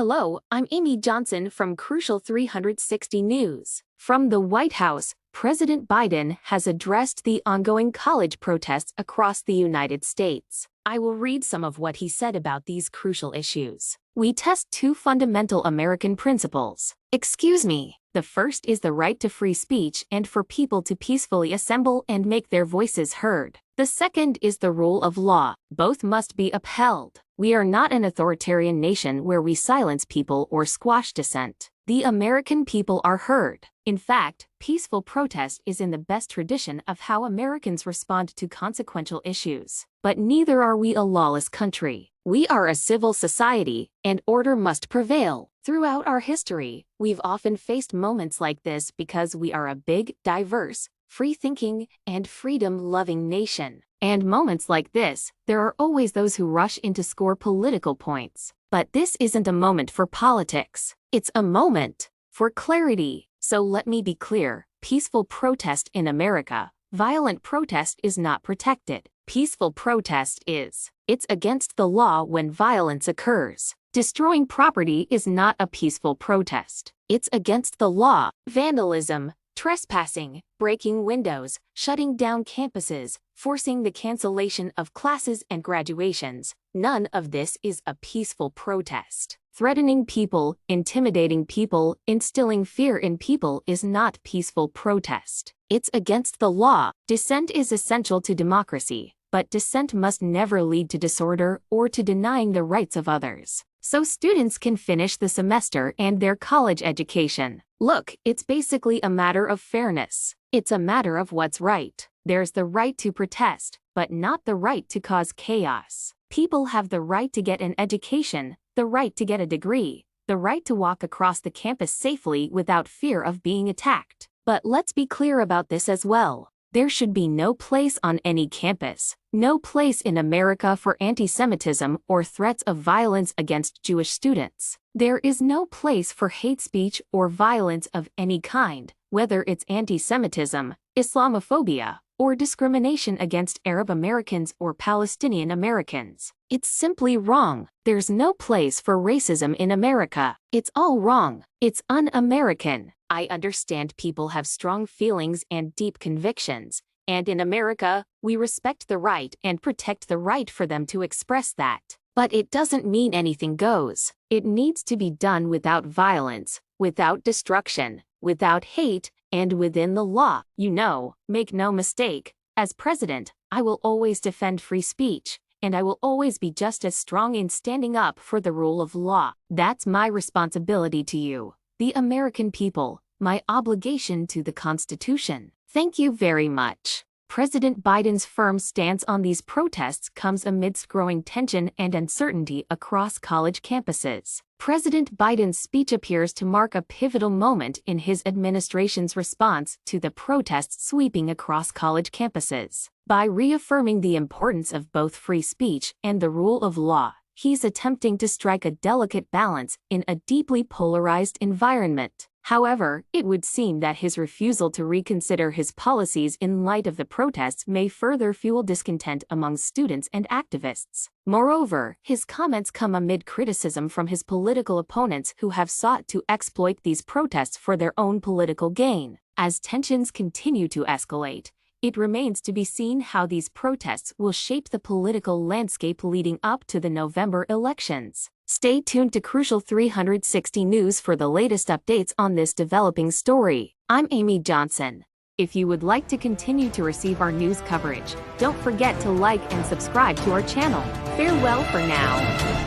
Hello, I'm Amy Johnson from Crucial 360 News. From the White House, President Biden has addressed the ongoing college protests across the United States. I will read some of what he said about these crucial issues. We test two fundamental American principles. Excuse me. The first is the right to free speech and for people to peacefully assemble and make their voices heard. The second is the rule of law. Both must be upheld. We are not an authoritarian nation where we silence people or squash dissent. The American people are heard. In fact, peaceful protest is in the best tradition of how Americans respond to consequential issues. But neither are we a lawless country. We are a civil society, and order must prevail. Throughout our history, we've often faced moments like this because we are a big, diverse, free-thinking, and freedom-loving nation. And moments like this, there are always those who rush in to score political points. But this isn't a moment for politics. It's a moment for clarity. So let me be clear, peaceful protest in America, violent protest is not protected. Peaceful protest is. It's against the law when violence occurs. Destroying property is not a peaceful protest. It's against the law. Vandalism, trespassing, breaking windows, shutting down campuses, forcing the cancellation of classes and graduations, none of this is a peaceful protest. Threatening people, intimidating people, instilling fear in people is not peaceful protest. It's against the law. Dissent is essential to democracy, but dissent must never lead to disorder or to denying the rights of others. So students can finish the semester and their college education. Look, it's basically a matter of fairness. It's a matter of what's right. There's the right to protest, but not the right to cause chaos. People have the right to get an education, the right to get a degree, the right to walk across the campus safely without fear of being attacked. But let's be clear about this as well. There should be no place on any campus, no place in America for anti-Semitism or threats of violence against Jewish students. There is no place for hate speech or violence of any kind, whether it's anti-Semitism, Islamophobia, or discrimination against Arab Americans or Palestinian Americans. It's simply wrong. There's no place for racism in America. It's all wrong. It's un-American. I understand people have strong feelings and deep convictions, and in America, we respect the right and protect the right for them to express that. But it doesn't mean anything goes. It needs to be done without violence, without destruction, without hate, and within the law. You know, make no mistake, as president, I will always defend free speech, and I will always be just as strong in standing up for the rule of law. That's my responsibility to you, the American people, my obligation to the Constitution. Thank you very much. President Biden's firm stance on these protests comes amidst growing tension and uncertainty across college campuses. President Biden's speech appears to mark a pivotal moment in his administration's response to the protests sweeping across college campuses. By reaffirming the importance of both free speech and the rule of law, he's attempting to strike a delicate balance in a deeply polarized environment. However, it would seem that his refusal to reconsider his policies in light of the protests may further fuel discontent among students and activists. Moreover, his comments come amid criticism from his political opponents who have sought to exploit these protests for their own political gain. As tensions continue to escalate, it remains to be seen how these protests will shape the political landscape leading up to the November elections. Stay tuned to Crucial 360 News for the latest updates on this developing story. I'm Amy Johnson. If you would like to continue to receive our news coverage, don't forget to like and subscribe to our channel. Farewell for now.